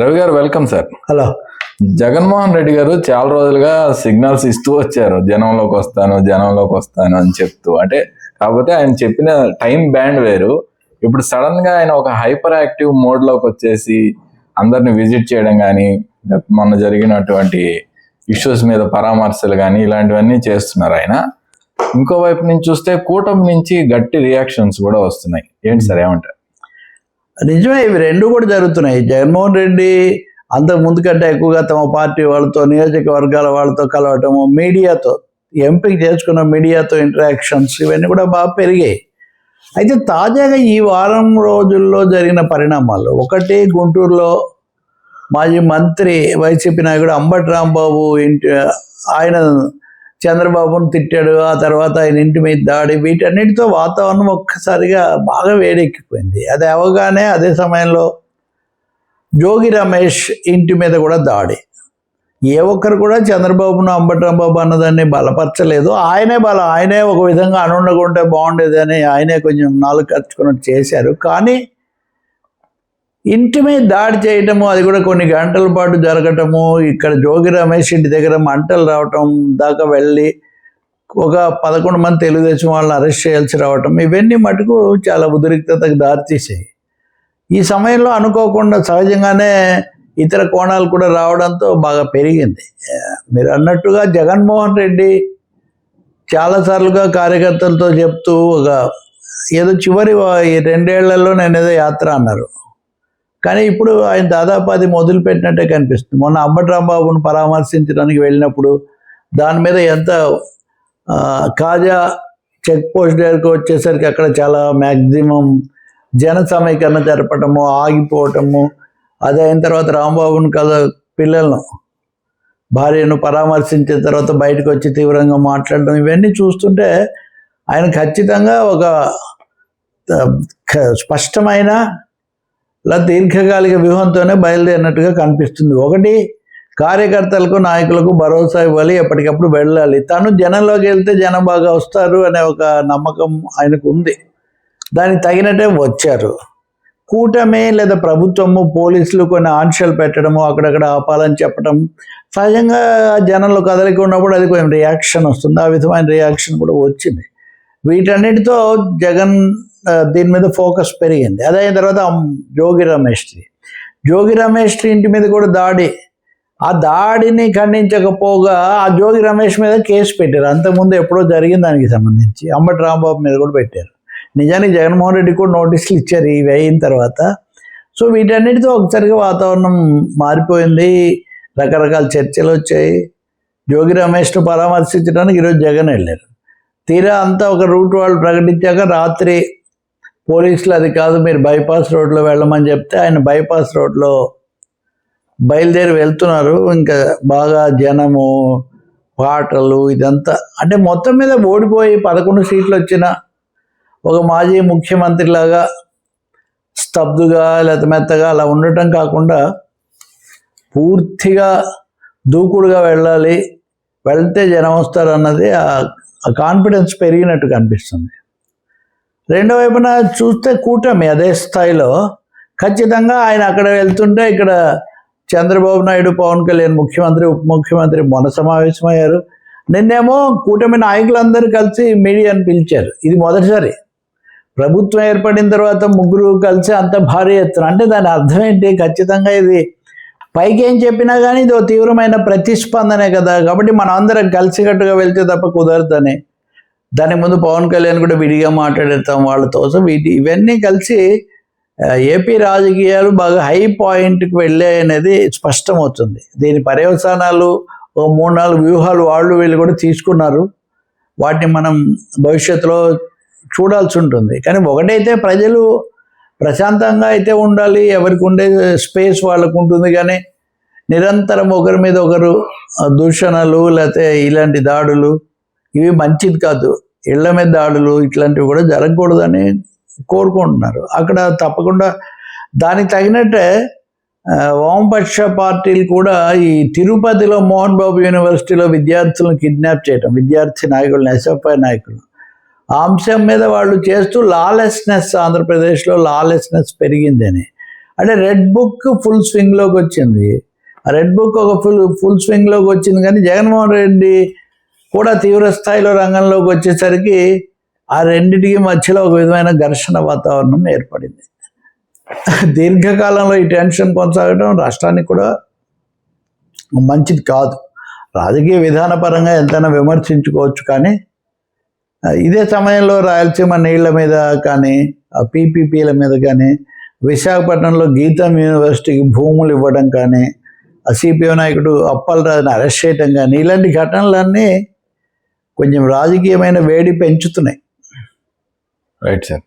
రవి గారు welcome sir. Hello. Jaganmohan Reddy గారు చాలా రోజులుగా సిగ్నల్స్ ఇస్తూ వచ్చారు, జనంలోకి వస్తాను అని చెప్తూ. అంటే కాకపోతే ఆయన చెప్పిన టైం బ్యాండ్ వేరు. ఇప్పుడు సడన్ గా ఆయన ఒక హైపర్ యాక్టివ్ మోడ్ లోకి వచ్చేసి అందరిని విజిట్ చేయడం కానీ, మొన్న జరిగినటువంటి ఇష్యూస్ మీద పరామర్శలు కానీ ఇలాంటివన్నీ చేస్తున్నారు ఆయన. ఇంకోవైపు నుంచి చూస్తే కూటమి నుంచి గట్టి రియాక్షన్స్ కూడా వస్తున్నాయి. ఏంటి సార్, ఏమంటారు? నిజమే, ఇవి రెండు కూడా జరుగుతున్నాయి. జగన్మోహన్ రెడ్డి అంతకు ముందు కంటే ఎక్కువగా తమ పార్టీ వాళ్ళతో, నియోజకవర్గాల వాళ్ళతో కలవటము, మీడియాతో, ఎంపిక చేసుకున్న మీడియాతో ఇంటరాక్షన్స్ ఇవన్నీ కూడా బాగా పెరిగాయి. అయితే తాజాగా ఈ వారం రోజుల్లో జరిగిన పరిణామాలు, ఒకటి గుంటూరులో మాజీ మంత్రి వైసీపీ నాయకుడు అంబటి రాంబాబు ఆయన చంద్రబాబును తిట్టాడు, ఆ తర్వాత ఆయన ఇంటి మీద దాడి, వీటన్నిటితో వాతావరణం ఒక్కసారిగా బాగా వేడెక్కిపోయింది. అది అవగానే అదే సమయంలో జోగి రమేష్ ఇంటి మీద కూడా దాడి. ఏ ఒక్కరు కూడా చంద్రబాబును అంబటి రాంబాబు అన్నదాన్ని బలపరచలేదు. ఆయనే ఒక విధంగా అనుండకుంటే బాగుండేదని ఆయనే కొంచెం నాలుగు ఖర్చుకున్నట్టు చేశారు. కానీ ఇంటి మీద దాడి చేయటము, అది కూడా కొన్ని గంటల పాటు జరగటము, ఇక్కడ జోగి రమేష్ ఇంటి దగ్గర మంటలు రావటం దాకా వెళ్ళి ఒక 11 మంది తెలుగుదేశం వాళ్ళని అరెస్ట్ చేయాల్సి రావటం, ఇవన్నీ మటుకు చాలా ఉద్రిక్తతకు దారితీసాయి. ఈ సమయంలో అనుకోకుండా సహజంగానే ఇతర కోణాలు కూడా రావడంతో బాగా పెరిగింది. మీరు అన్నట్టుగా జగన్మోహన్ రెడ్డి చాలాసార్లుగా కార్యకర్తలతో చెప్తూ ఏదో చివరి 2 ఏళ్లలో నేను ఏదో యాత్ర అన్నారు. కానీ ఇప్పుడు ఆయన దాదాపు అది మొదలుపెట్టినట్టే కనిపిస్తుంది. మొన్న అంబటి రాంబాబును పరామర్శించడానికి వెళ్ళినప్పుడు దాని మీద ఎంత కాజా చెక్ పోస్ట్ దగ్గరకు వచ్చేసరికి అక్కడ చాలా మ్యాక్సిమం జన సమీకరణ జరపటము, ఆగిపోవటము, అది అయిన తర్వాత రాంబాబును పిల్లలను, భార్యను పరామర్శించిన తర్వాత బయటకు వచ్చి తీవ్రంగా మాట్లాడడం, ఇవన్నీ చూస్తుంటే ఆయన ఖచ్చితంగా ఒక స్పష్టమైన దీర్ఘకాలిక వ్యూహంతోనే బయలుదేరినట్టుగా కనిపిస్తుంది. ఒకటి, కార్యకర్తలకు నాయకులకు భరోసా ఇవ్వాలి, ఎప్పటికప్పుడు వెళ్ళాలి. తను జనంలోకి వెళ్తే జనం బాగా వస్తారు అనే ఒక నమ్మకం ఆయనకు ఉంది. దానికి తగినట్టే వచ్చారు. కూటమి లేదా ప్రభుత్వము, పోలీసులు కొన్ని ఆంక్షలు పెట్టడము, అక్కడక్కడ ఆపాలని చెప్పడం, సహజంగా జనంలో కదలిక ఉన్నప్పుడు అది కొంచెం రియాక్షన్ వస్తుంది. ఆ విధమైన రియాక్షన్ కూడా వచ్చింది. వీటన్నిటితో జగన్ దీని మీద ఫోకస్ పెరిగింది. అదైన తర్వాత జోగి రమేష్ ఇంటి మీద కూడా దాడి. ఆ దాడిని ఖండించకపోగా ఆ జోగి రమేష్ మీద కేసు పెట్టారు. అంతకుముందు ఎప్పుడో జరిగిన దానికి సంబంధించి అంబటి రాంబాబు మీద కూడా పెట్టారు. నిజానికి జగన్మోహన్ రెడ్డి కూడా నోటీసులు ఇచ్చారు ఇవి అయిన తర్వాత. సో వీటన్నిటితో ఒకసారిగా వాతావరణం మారిపోయింది. రకరకాల చర్చలు వచ్చాయి. జోగి రమేష్ను పరామర్శించడానికి ఈరోజు జగన్ వెళ్ళారు. తీరా అంతా ఒక రూట్ వాళ్ళు ప్రకటించాక రాత్రి పోలీసులు అది కాదు, మీరు బైపాస్ రోడ్లో వెళ్ళమని చెప్తే ఆయన బైపాస్ రోడ్లో బయలుదేరి వెళ్తున్నారు. ఇంకా బాగా జనము, పాటలు, ఇదంతా అంటే మొత్తం మీద ఓడిపోయి 11 సీట్లు వచ్చిన ఒక మాజీ ముఖ్యమంత్రిలాగా స్తబ్దుగా లేకపోతే మెత్తగా అలా ఉండటం కాకుండా పూర్తిగా దూకుడుగా వెళ్ళాలి, వెళ్తే జనం వస్తారు అన్నది ఆ కాన్ఫిడెన్స్ పెరిగినట్టు కనిపిస్తుంది. రెండో వైపున చూస్తే కూటమి అదే స్థాయిలో ఖచ్చితంగా ఆయన అక్కడ వెళ్తుంటే ఇక్కడ చంద్రబాబు నాయుడు, పవన్ కళ్యాణ్ ముఖ్యమంత్రి, ఉప ముఖ్యమంత్రి మొన్న సమావేశమయ్యారు. నిన్నేమో కూటమి నాయకులందరూ కలిసి మీడియాని పిలిచారు. ఇది మొదటిసారి ప్రభుత్వం ఏర్పడిన తర్వాత ముగ్గురు కలిసి అంత భారీ ఎత్తున. అంటే దాని అర్థం ఏంటి? ఖచ్చితంగా ఇది పైకి ఏం చెప్పినా కానీ ఇది తీవ్రమైన ప్రతిస్పందనే కదా. కాబట్టి మనం అందరం కలిసికట్టుగా వెళ్తే తప్ప కుదరదని దానికి ముందు పవన్ కళ్యాణ్ కూడా విడిగా మాట్లాడతాం వాళ్ళతో. సో ఇవన్నీ కలిసి ఏపీ రాజకీయాలు బాగా హై పాయింట్కి వెళ్ళాయి అనేది స్పష్టమవుతుంది. దీని పర్యవసానాలు ఒక 3-4 వ్యూహాలు వాళ్ళు వీళ్ళు కూడా తీసుకున్నారు. వాటిని మనం భవిష్యత్తులో చూడాల్సి ఉంటుంది. కానీ ఒకటైతే ప్రజలు ప్రశాంతంగా అయితే ఉండాలి, ఎవరికి ఉండే స్పేస్ వాళ్ళకు ఉంటుంది. కానీ నిరంతరం ఒకరి మీద ఒకరు దూషణలు లేకపోతే ఇలాంటి దాడులు ఇవి మంచిది కాదు. ఇళ్ల మీద దాడులు ఇట్లాంటివి కూడా జరగకూడదని కోరుకుంటున్నారు. అక్కడ తప్పకుండా దానికి తగినట్టే వామపక్ష పార్టీలు కూడా ఈ తిరుపతిలో మోహన్ బాబు యూనివర్సిటీలో విద్యార్థులను కిడ్నాప్ చేయడం, విద్యార్థి నాయకులను, ఎస్ఎఫ్ఐ నాయకులు, ఆ అంశం మీద వాళ్ళు చేస్తూ లాలెస్నెస్, ఆంధ్రప్రదేశ్లో లాలెస్నెస్ పెరిగిందని, అంటే రెడ్ బుక్ ఫుల్ స్వింగ్లోకి వచ్చింది. ఆ రెడ్ బుక్ ఒక ఫుల్ స్వింగ్లోకి వచ్చింది, కానీ జగన్మోహన్ రెడ్డి కూడా తీవ్ర స్థాయిలో రంగంలోకి వచ్చేసరికి ఆ రెండిటికి మధ్యలో ఒక విధమైన ఘర్షణ వాతావరణం ఏర్పడింది. దీర్ఘకాలంలో ఈ టెన్షన్ కొనసాగడం రాష్ట్రానికి కూడా మంచిది కాదు. రాజకీయ విధానపరంగా ఎంతైనా విమర్శించుకోవచ్చు, కానీ ఇదే సమయంలో రాయలసీమ నీళ్ల మీద కానీ పీపీపీల మీద కానీ విశాఖపట్నంలో గీతం యూనివర్సిటీకి భూములు ఇవ్వడం కానీ సిపిఐ నాయకుడు అప్పలరాజుని అరెస్ట్ చేయడం కానీ ఇలాంటి ఘటనలన్నీ కొంచెం రాజకీయమైన వేడి పెంచుతున్నాయి. Right sir.